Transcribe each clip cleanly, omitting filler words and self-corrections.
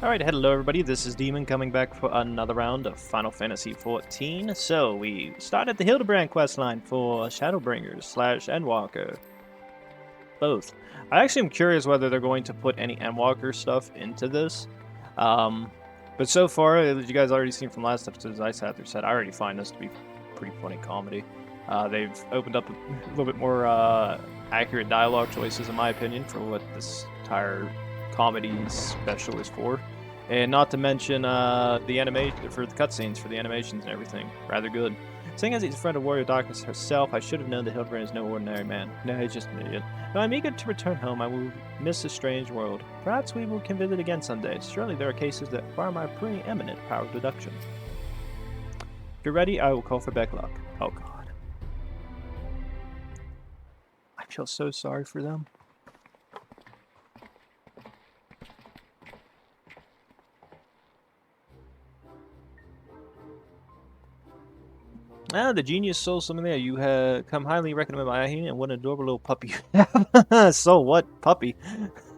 Alright, hello everybody, this is Demon coming back for another round of Final Fantasy XIV. So, we started the Hildibrand questline for Shadowbringers / Endwalker. Both. I actually am curious whether they're going to put any Endwalker stuff into this. But so far, as you guys already seen from last episodes, I sat there said I already find this to be pretty funny comedy. They've opened up a little bit more accurate dialogue choices, in my opinion, for what this entire comedy special is for. And not to mention the animation for the cutscenes, for the animations and everything. Rather good. Seeing as he's a friend of Warrior Darkness herself, I should have known that Hildibrand is no ordinary man. No, he's just an idiot. Though I'm eager to return home, I will miss a strange world. Perhaps we can visit again someday. Surely there are cases that require my preeminent power of deduction. If you're ready, I will call for Becklock. Oh god. I feel so sorry for them. Ah, the genius soul summon there. You have come highly recommended by Hydaelyn, and what an adorable little puppy you have. So what? Puppy?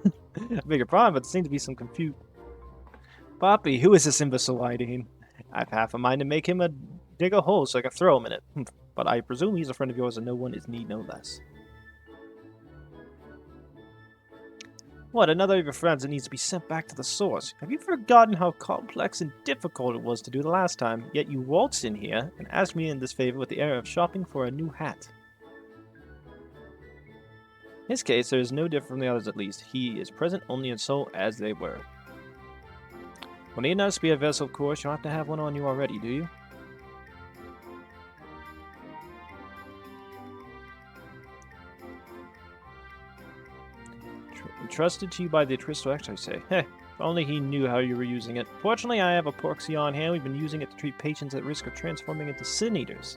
I beg your pardon, but there seems to be some confusion. Puppy, who is this imbecile Hydaelyn? I've half a mind to make him dig a hole so I can throw him in it. But I presume he's a friend of yours and no one is need no less. What, another of your friends that needs to be sent back to the source? Have you forgotten how complex and difficult it was to do the last time, yet you waltzed in here and asked me in this favor with the air of shopping for a new hat? In his case, there is no different from the others at least. He is present only in soul as they were. Well, need not be a vessel, of course. You don't have to have one on you already, do you? Entrusted to you by the Crystal X, I say. Heh, if only he knew how you were using it. Fortunately, I have a proxy on hand. We've been using it to treat patients at risk of transforming into sin eaters.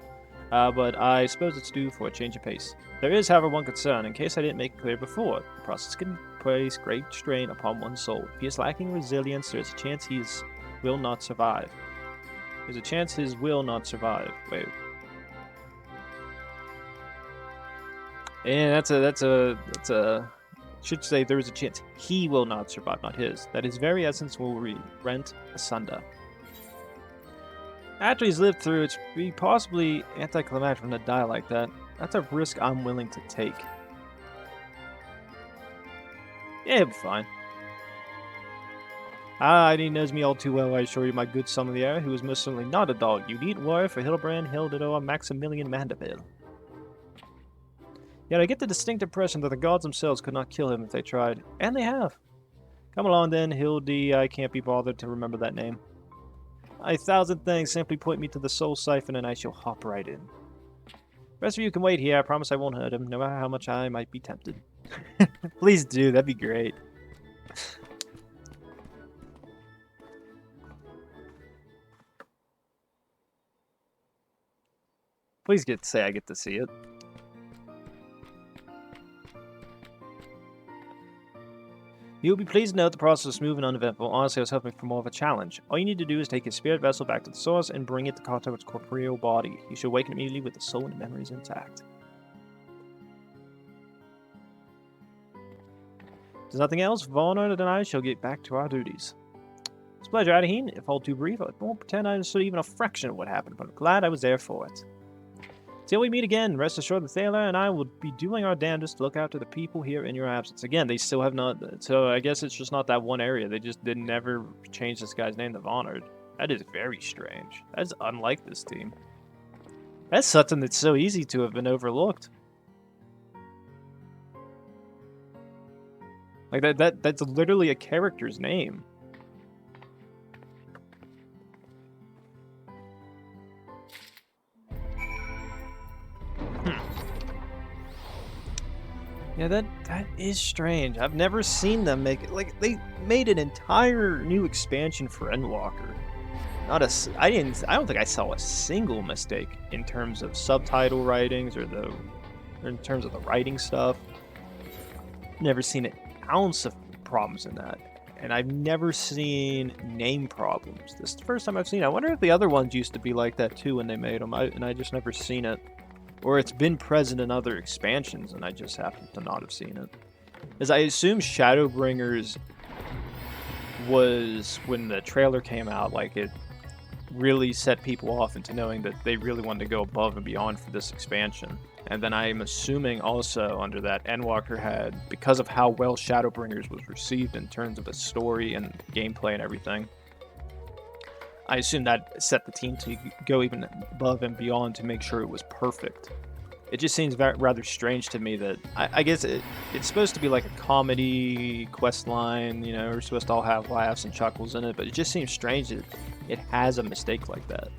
But I suppose it's due for a change of pace. There is, however, one concern, in case I didn't make it clear before. The process can place great strain upon one's soul. If he is lacking resilience, there is a chance he will not survive. There's a chance his will not survive. Wait. And that's a should say there is a chance he will not survive, not his. That his very essence will be rent asunder. After he's lived through, it's be possibly anticlimactic for him to die like that. That's a risk I'm willing to take. Yeah, he'll be fine. He knows me all too well, I assure you, my good son of the air, who is most certainly not a dog. You needn't worry for Hildibrand, Hildidoa, Maximilian Mandeville. Yet I get the distinct impression that the gods themselves could not kill him if they tried. And they have. Come along then, Hildy. I can't be bothered to remember that name. 1,000 thanks. Simply point me to the soul siphon and I shall hop right in. The rest of you can wait here. I promise I won't hurt him, no matter how much I might be tempted. Please do. That'd be great. Please say I get to see it. You'll be pleased to note the process was smooth and uneventful. Honestly, I was hoping for more of a challenge. All you need to do is take his spirit vessel back to the source and bring it to contact with its corporeal body. You should awaken immediately with the soul and memories intact. If there's nothing else, Varnard and I shall get back to our duties. It's a pleasure, Hydaelyn. If all too brief, I won't pretend I understood even a fraction of what happened, but I'm glad I was there for it. Till we meet again, rest assured the Thaler and I will be doing our damnedest to look after the people here in your absence. Again, they still have not, so I guess it's just not that one area. They just didn't ever change this guy's name to Varnard. That is very strange. That's unlike this team. That's something that's so easy to have been overlooked. Like that's literally a character's name. Yeah, that is strange. I've never seen them make it. Like, they made an entire new expansion for Endwalker. I don't think I saw a single mistake in terms of subtitle writings or in terms of the writing stuff. Never seen an ounce of problems in that. And I've never seen name problems. This is the first time I've seen it. I wonder if the other ones used to be like that too when they made them, and I just never seen it. Or it's been present in other expansions, and I just happen to not have seen it. As I assume Shadowbringers was when the trailer came out, like it really set people off into knowing that they really wanted to go above and beyond for this expansion. And then I'm assuming also under that, Endwalker had, because of how well Shadowbringers was received in terms of the story and gameplay and everything, I assume that set the team to go even above and beyond to make sure it was perfect. It just seems rather strange to me that, I guess it's supposed to be like a comedy quest line, you know, we're supposed to all have laughs and chuckles in it, but it just seems strange that it has a mistake like that.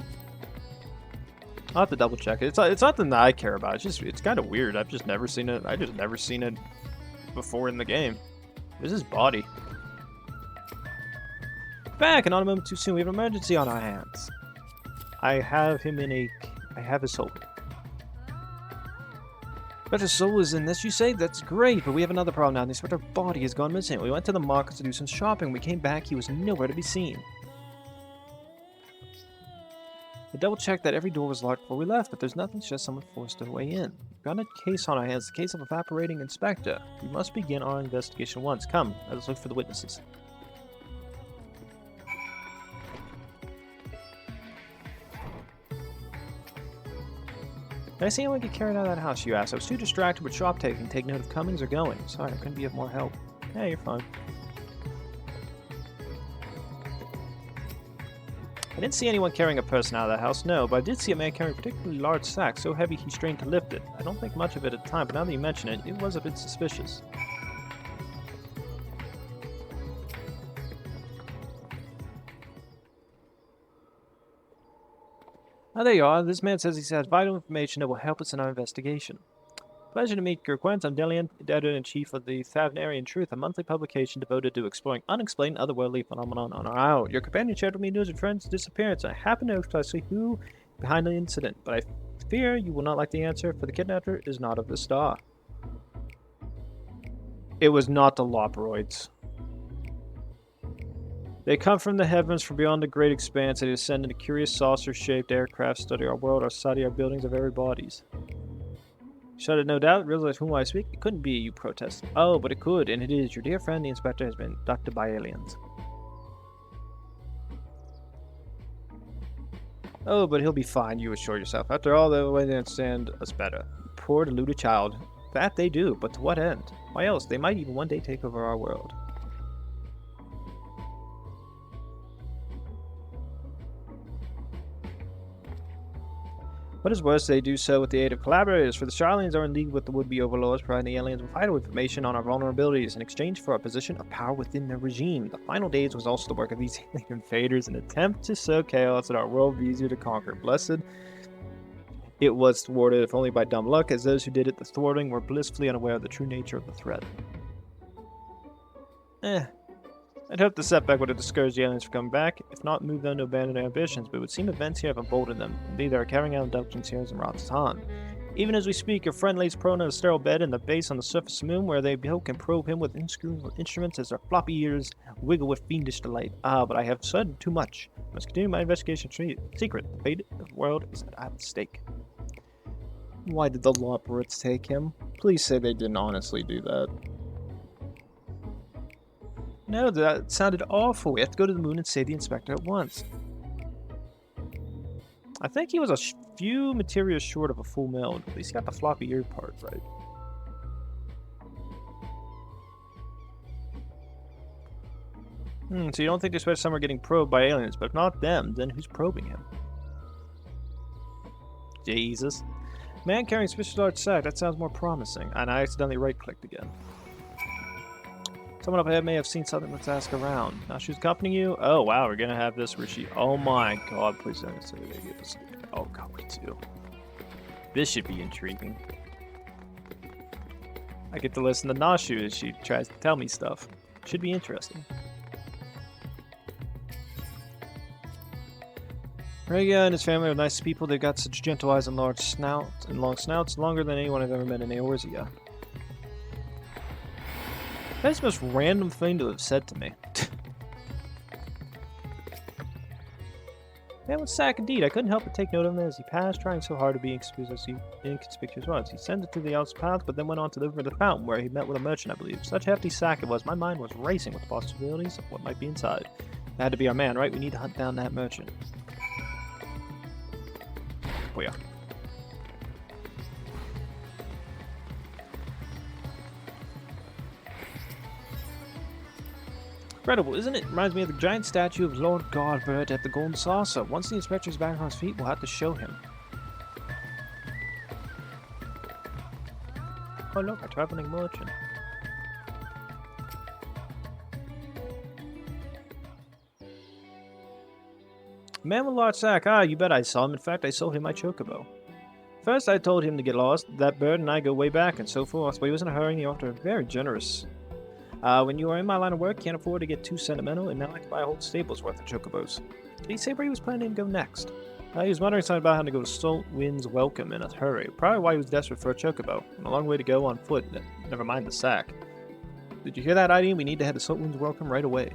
I'll have to double check it. It's nothing that I care about. It's kind of weird. I've just never seen it. I just never seen it before in the game. This is body. Back, and not a moment too soon. We have an emergency on our hands. I have his soul. But his soul is in this, you say? That's great, but we have another problem now. The inspector's body has gone missing. We went to the market to do some shopping. We came back. He was nowhere to be seen. We double-checked that every door was locked before we left, but there's nothing. It's just someone forced their way in. We've got a case on our hands, the case of evaporating inspector. We must begin our investigation once. Come, let's look for the witnesses. Did I see anyone get carried out of that house, you asked? I was too distracted with shop taking to take note of comings or going. Sorry, I couldn't be of more help. Yeah, you're fine. I didn't see anyone carrying a person out of that house, no, but I did see a man carrying a particularly large sack, so heavy he strained to lift it. I don't think much of it at the time, but now that you mention it, it was a bit suspicious. Oh, there you are. This man says he has vital information that will help us in our investigation. Pleasure to meet your acquaintance. I'm Garlean, editor-in-chief of the Thavnarian Truth, a monthly publication devoted to exploring unexplained otherworldly phenomena on our isle. Your companion shared with me news of friend's disappearance. I happen to know precisely who behind the incident, but I fear you will not like the answer, for the kidnapper is not of the star. It was not the Loperoids. They come from the heavens, from beyond the great expanse. They descend in a curious saucer-shaped aircraft, study our world, our society, our buildings, our very bodies. Shuddered, no doubt, realized whom I speak. It couldn't be, you protest. Oh, but it could, and it is. Your dear friend, the inspector, has been abducted by aliens. Oh, but he'll be fine, you assure yourself. After all, the way they understand us better. Poor deluded child. That they do, but to what end? Why else? They might even one day take over our world. What is worse, they do so with the aid of collaborators, for the Charlians are in league with the would-be overlords, providing the aliens with vital information on our vulnerabilities in exchange for our position of power within their regime. The final days was also the work of these alien invaders, an attempt to sow chaos that our world be easier to conquer. Blessed it was thwarted, if only by dumb luck, as those who did it the thwarting were blissfully unaware of the true nature of the threat. I'd hope the setback would have discouraged the aliens from coming back, if not moved them to abandon their ambitions, but it would seem events here have emboldened them. Indeed, they are carrying out abductions here in Ratan. Even as we speak, your friend lays prone on a sterile bed in the base on the surface of the moon, where they can probe him with inscrutable instruments as their floppy ears wiggle with fiendish delight. Ah, but I have said too much. I must continue my investigation secret. The fate of the world is at stake. Why did the Loperoids take him? Please say they didn't honestly do that. No, that sounded awful. We have to go to the moon and save the inspector at once. I think he was a few materials short of a full meld. At least he got the floppy ear part right. So you don't think this some are getting probed by aliens, but if not them, then who's probing him? Jesus. Man carrying a special large sack, that sounds more promising. And I accidentally right-clicked again. Someone up ahead may have seen something. Let's ask around. Now she's accompanying you. Oh wow, we're gonna have this where she. Oh my god, please don't say they give us. Oh god, we do. This should be intriguing. I get to listen to Nashu as she tries to tell me stuff. Should be interesting. Rhaegar and his family are nice people. They've got such gentle eyes and large snouts and long snouts, longer than anyone I've ever met in Eorzea. That's the most random thing to have said to me. That was Sack indeed. I couldn't help but take note of him as he passed, trying so hard to be inconspicuous once. He sent it to the outside path, but then went on to deliver the fountain, where he met with a merchant, I believe. Such a hefty sack it was, my mind was racing with the possibilities of what might be inside. That had to be our man, right? We need to hunt down that merchant. Oh yeah. Incredible, isn't it? Reminds me of the giant statue of Lord Godbert at the Golden Saucer. Once the inspector's back on his feet, we'll have to show him. Oh look, a traveling merchant. Man with a large sack. Ah, you bet I saw him. In fact, I sold him my chocobo. First, I told him to get lost. That bird and I go way back and so forth. But he was in a hurry and he offered very generous. When you are in my line of work, can't afford to get too sentimental, and now I can buy a whole stable's worth of chocobos. Did he say where he was planning to go next? He was wondering something about how to go to Salt Wind's Welcome in a hurry. Probably why he was desperate for a chocobo. And a long way to go on foot, never mind the sack. Did you hear that, Hydaelyn? We need to head to Salt Wind's Welcome right away.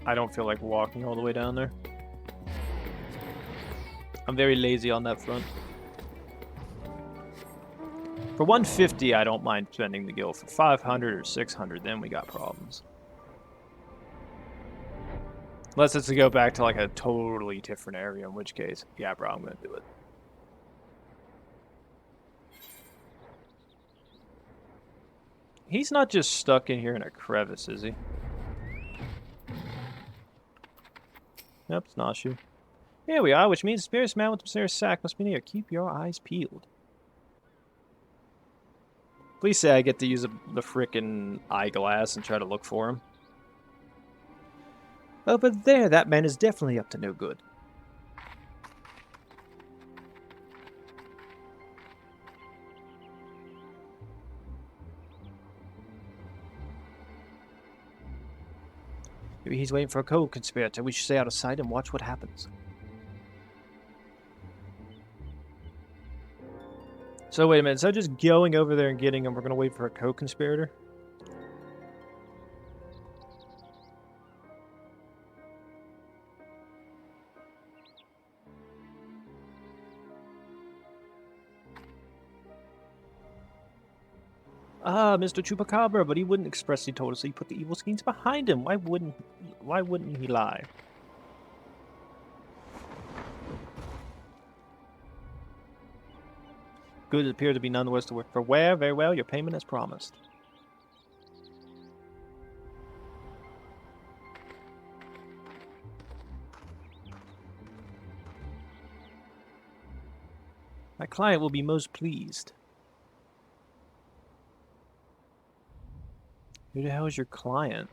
I don't feel like walking all the way down there. I'm very lazy on that front. For 150, I don't mind spending the guild. For 500 or 600, then we got problems. Unless it's to go back to like a totally different area, in which case, yeah, bro, I'm gonna do it. He's not just stuck in here in a crevice, is he? Yep, it's not you. Here we are, which means the mysterious man with the mysterious sack must be near. Keep your eyes peeled. Please say I get to use the frickin' eyeglass and try to look for him. Oh, but there, that man is definitely up to no good. Maybe he's waiting for a co-conspirator. We should stay out of sight and watch what happens. So wait a minute, so just going over there and getting him, we're going to wait for a co-conspirator? Ah, Mr. Chupacabra, but he wouldn't expressly told us he put the evil schemes behind him. Why wouldn't he lie? Goods appear to be none the worse to work for wear. Very well, your payment as promised. My client will be most pleased. Who the hell is your client?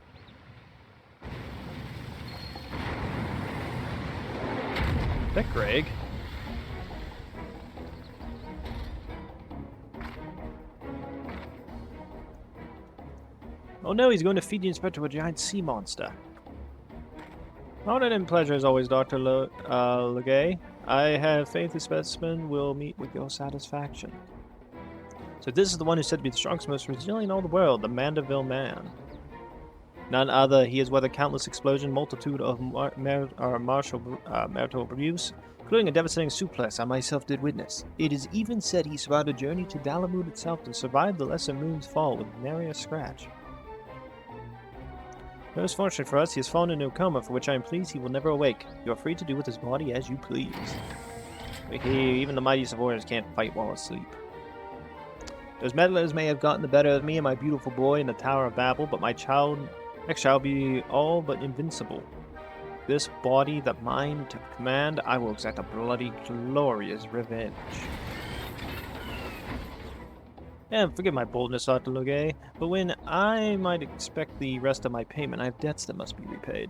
Is that Greg? Oh no, he's going to feed the inspector with a giant sea monster. Honor and pleasure as always, Dr. Legay. I have faith the specimen will meet with your satisfaction. So this is the one who said to be the strongest, most resilient in all the world, the Mandeville Man. None other, he has weathered countless explosions, multitude of marital abuse, including a devastating suplex I myself did witness. It is even said he survived a journey to Dalamud itself and survived the lesser moon's fall with nary a scratch. Most fortunate for us, he has fallen into a coma, for which I am pleased he will never awake. You are free to do with his body as you please. Even the mightiest of warriors can't fight while asleep. Those meddlers may have gotten the better of me and my beautiful boy in the Tower of Babel, but my next child be all but invincible. This body that mine to command, I will exact a bloody, glorious revenge. And forgive my boldness, Dr. Legay, but when I might expect the rest of my payment, I have debts that must be repaid.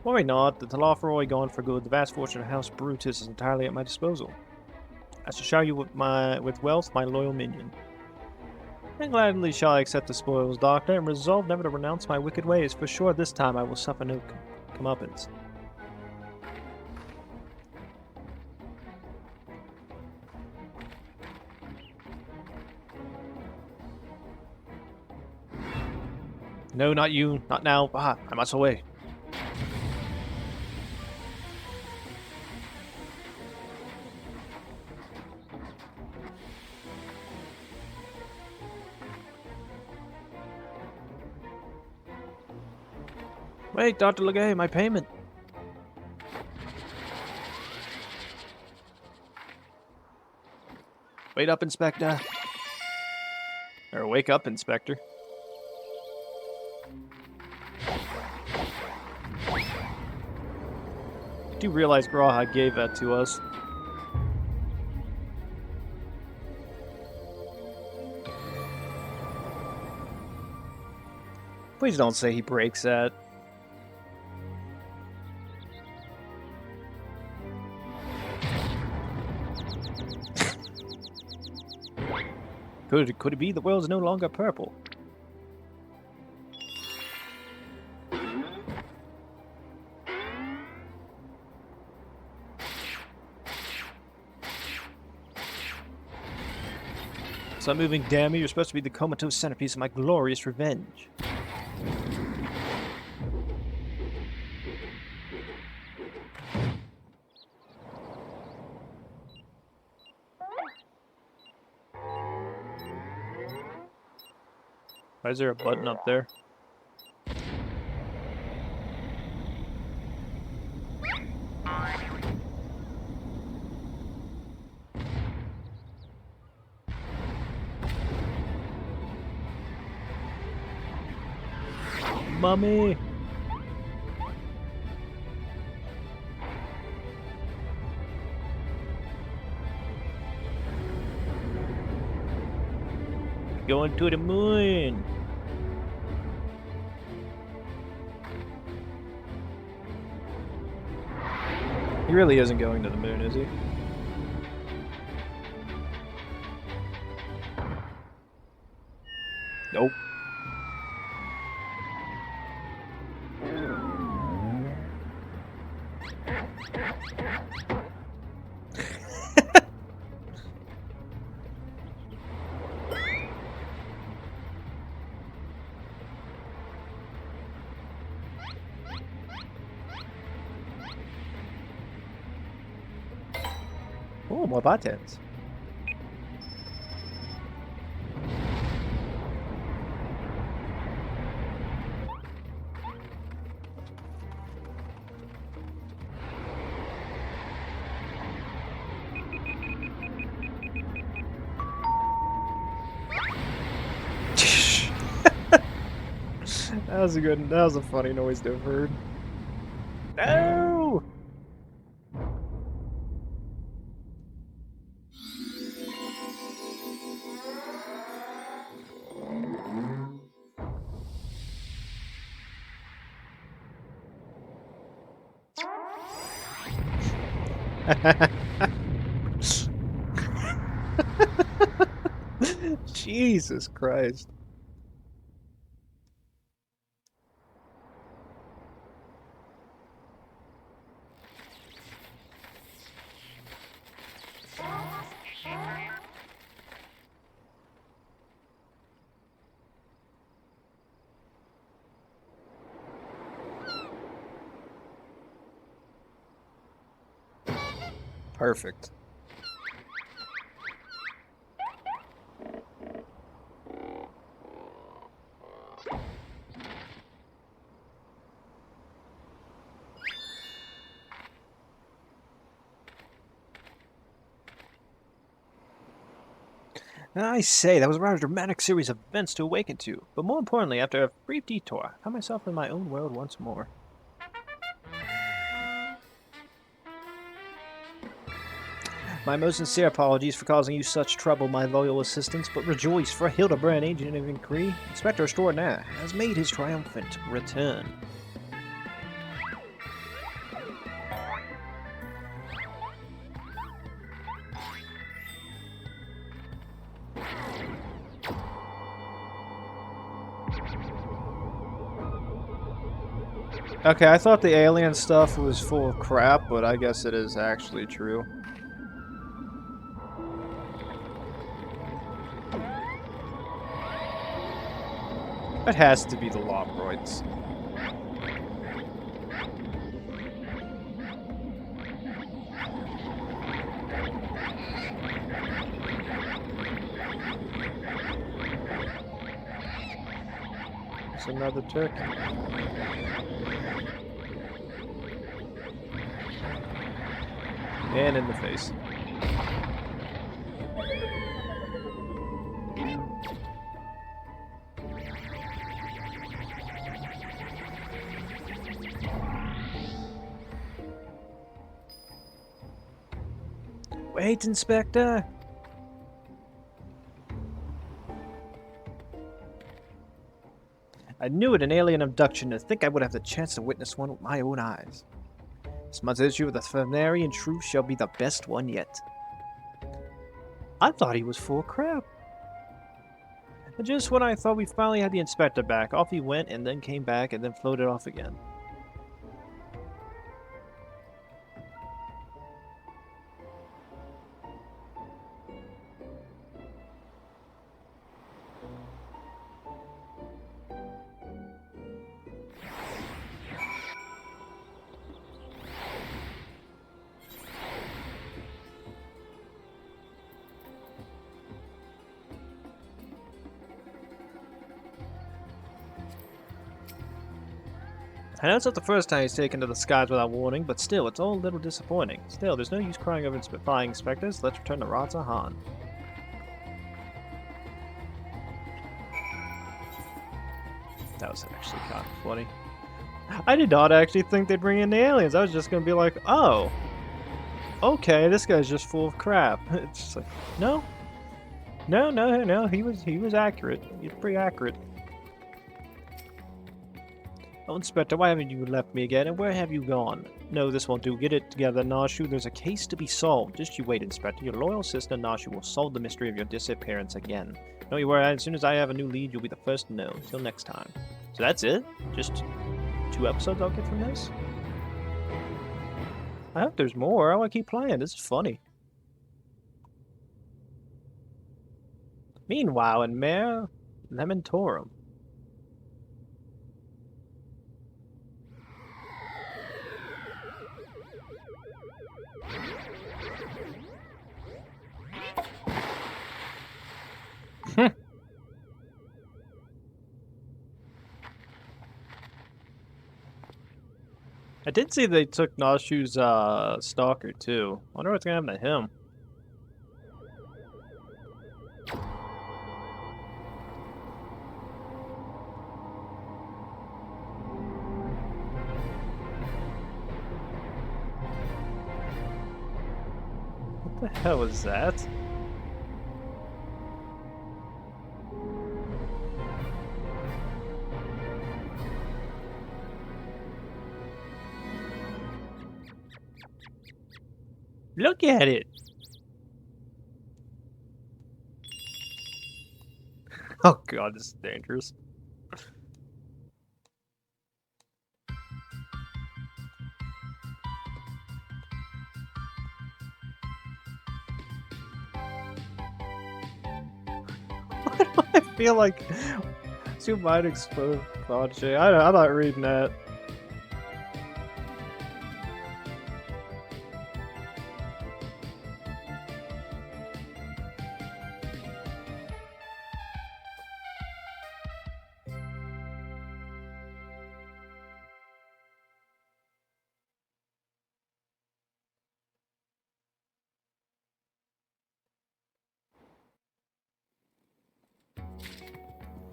Worry not, the Talaferoi gone for good, the vast fortune of House Brutus is entirely at my disposal. I shall shower you with wealth, my loyal minion. And gladly shall I accept the spoils, Doctor, and resolve never to renounce my wicked ways, for sure this time I will suffer no comeuppance. No, not you. Not now. Ah, I must away. Wait, Dr. Legay, my payment. Wait up, Inspector. Or wake up, Inspector. I do realize Graha gave that to us. Please don't say he breaks that. Could it be the world's no longer purple? Stop moving, damn you. You're supposed to be the comatose centerpiece of my glorious revenge. Why is there a button up there? Mummy! Going to the moon! He really isn't going to the moon, is he? Nope. Oh, more buttons. That was a funny noise to have heard. No! Jesus Christ. Perfect. I say, that was a rather dramatic series of events to awaken to, but more importantly, after a brief detour, I found myself in my own world once more. My most sincere apologies for causing you such trouble, my loyal assistants, but rejoice, for Hildibrand, agent of Incree, Inspector Extraordinaire, has made his triumphant return. Okay, I thought the alien stuff was full of crap, but I guess it is actually true. It has to be the Lombroids. It's another turkey. And in the face. Wait, Inspector! I knew it, an alien abduction. To think I would have the chance to witness one with my own eyes. This month's issue of the Phanarian Truth shall be the best one yet. I thought he was full of crap. And just when I thought we finally had the Inspector back, off he went and then came back and then floated off again. I know it's not the first time he's taken to the skies without warning, but still, it's all a little disappointing. Still, there's no use crying over flying inspectors. Let's return to Radz-at-Han. That was actually kind of funny. I did not actually think they'd bring in the aliens. I was just gonna be like, oh, okay, this guy's just full of crap. It's just like, no, he was accurate. He's pretty accurate. Oh, Inspector, why haven't you left me again, and where have you gone? No, this won't do. Get it together, Nashu. There's a case to be solved. Just you wait, Inspector. Your loyal sister, Nashu, will solve the mystery of your disappearance again. Don't you worry, as soon as I have a new lead, you'll be the first to know. Until next time. So that's it? Just 2 episodes I'll get from this? I hope there's more. I want to keep playing. This is funny. Meanwhile, in Mare Lamentorum. I did see they took Nashu's stalker too. I wonder what's gonna happen to him. What the hell was that? Look at it! Oh god, this is dangerous. Why do I feel like you might expose Fache? I'm not reading that.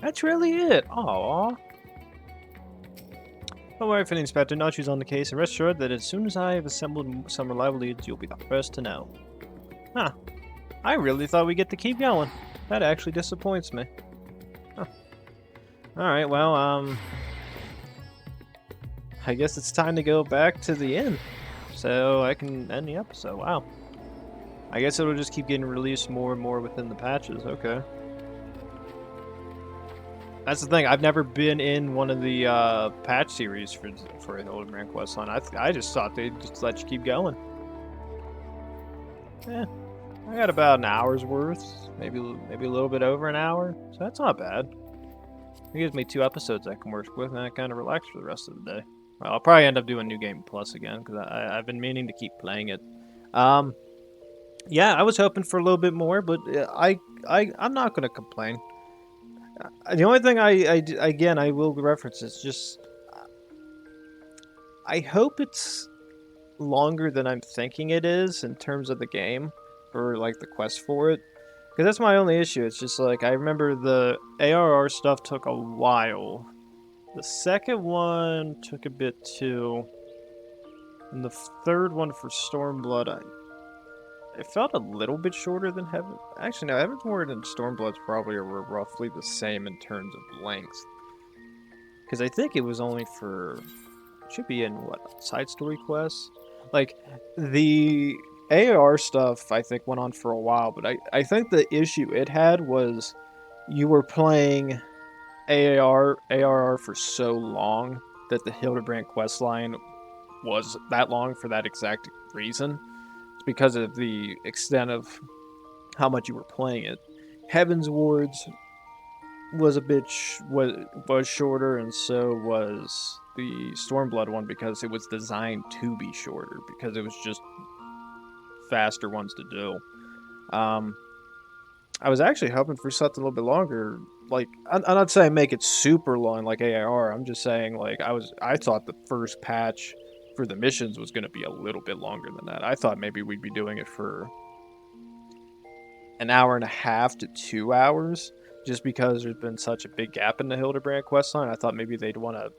That's really it. Aww. Don't worry for the Inspector. Nashu's on the case, and rest assured that as soon as I have assembled some reliable leads, you'll be the first to know. Huh. I really thought we'd get to keep going. That actually disappoints me. Huh. Alright, well, I guess it's time to go back to the inn. So I can end the episode. Wow. I guess it'll just keep getting released more and more within the patches. Okay. That's the thing. I've never been in one of the patch series for Hildibrand questline. I just thought they'd just let you keep going. Yeah, I got about an hour's worth, maybe a little bit over an hour, so that's not bad. It gives me 2 episodes I can work with, and I kind of relax for the rest of the day. Well, I'll probably end up doing New Game Plus again, because I've been meaning to keep playing it. Yeah, I was hoping for a little bit more, but I'm not going to complain. The only thing again, I will reference is just, I hope it's longer than I'm thinking it is in terms of the game, or like the quest for it. Because that's my only issue. It's just like, I remember the ARR stuff took a while. The second one took a bit too. And the third one for Stormblood, it felt a little bit shorter than Heaven. Actually, no, Heavensward and Stormblood's probably were roughly the same in terms of length. Because I think it was only for... It should be in, what, side story quests? Like, the AR stuff, I think, went on for a while, but I think the issue it had was you were playing ARR for so long that the Hildibrand questline was that long for that exact reason. It's because of the extent of how much you were playing it. Heaven's Wards was a bit was shorter, and so was the Stormblood one because it was designed to be shorter because it was just faster ones to do. I was actually hoping for something a little bit longer. Like, I'm not saying make it super long like AIR. I'm just saying, like, I thought the first patch for the missions was going to be a little bit longer than that. I thought maybe we'd be doing it for an hour and a half to 2 hours, just because there's been such a big gap in the Hildibrand questline. I thought maybe they'd want to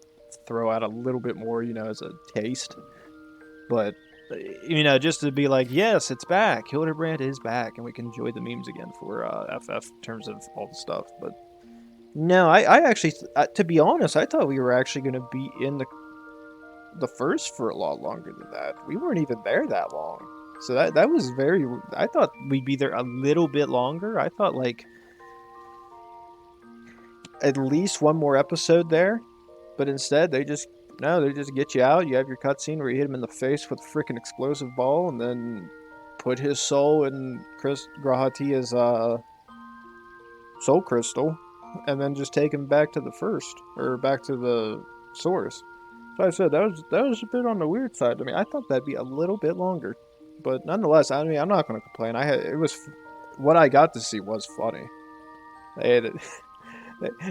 throw out a little bit more, as a taste. But, just to be like, yes, it's back. Hildibrand is back, and we can enjoy the memes again for FF in terms of all the stuff. But no, I actually, to be honest, I thought we were actually going to be in the first for a lot longer than that. We weren't even there that long. So that was very... I thought we'd be there a little bit longer. I thought, like, at least one more episode there. But instead, they just get you out. You have your cutscene where you hit him in the face with a freaking explosive ball, and then put his soul in Grahatia's soul crystal, and then just take him back to the first, or back to the source. So I said that was a bit on the weird side. I mean, I thought that'd be a little bit longer, but nonetheless, I mean, I'm not going to complain. What I got to see was funny.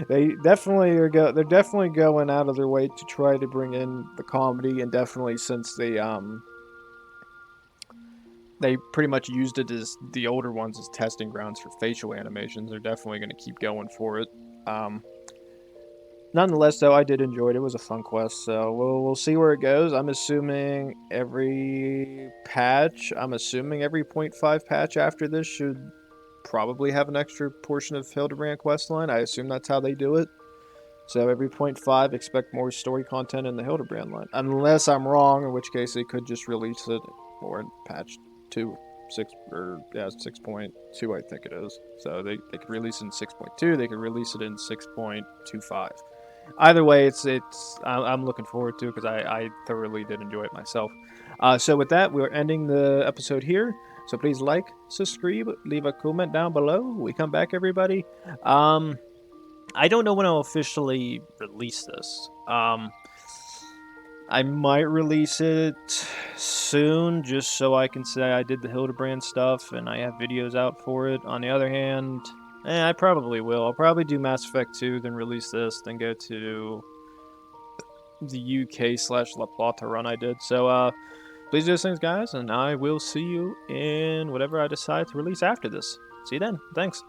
They definitely they're definitely going out of their way to try to bring in the comedy, and definitely since they pretty much used it as the older ones as testing grounds for facial animations. They're definitely going to keep going for it. Nonetheless, though, I did enjoy it. It was a fun quest, so we'll see where it goes. I'm assuming every 0.5 patch after this should probably have an extra portion of Hildibrand questline. I assume that's how they do it. So every 0.5, expect more story content in the Hildibrand line. Unless I'm wrong, in which case they could just release it or patch 6.2, I think it is. So they could release it in 6.2, they could release it in 6.25. Either way, I'm looking forward to it because I thoroughly did enjoy it myself. So with that, we're ending the episode here. So please like, subscribe, leave a comment down below. We come back, everybody. I don't know when I'll officially release this. I might release it soon, just so I can say I did the Hildibrand stuff and I have videos out for it. On the other hand, I probably will. I'll probably do Mass Effect 2, then release this, then go to the UK/La Plata run I did. So, please do those things, guys, and I will see you in whatever I decide to release after this. See you then. Thanks.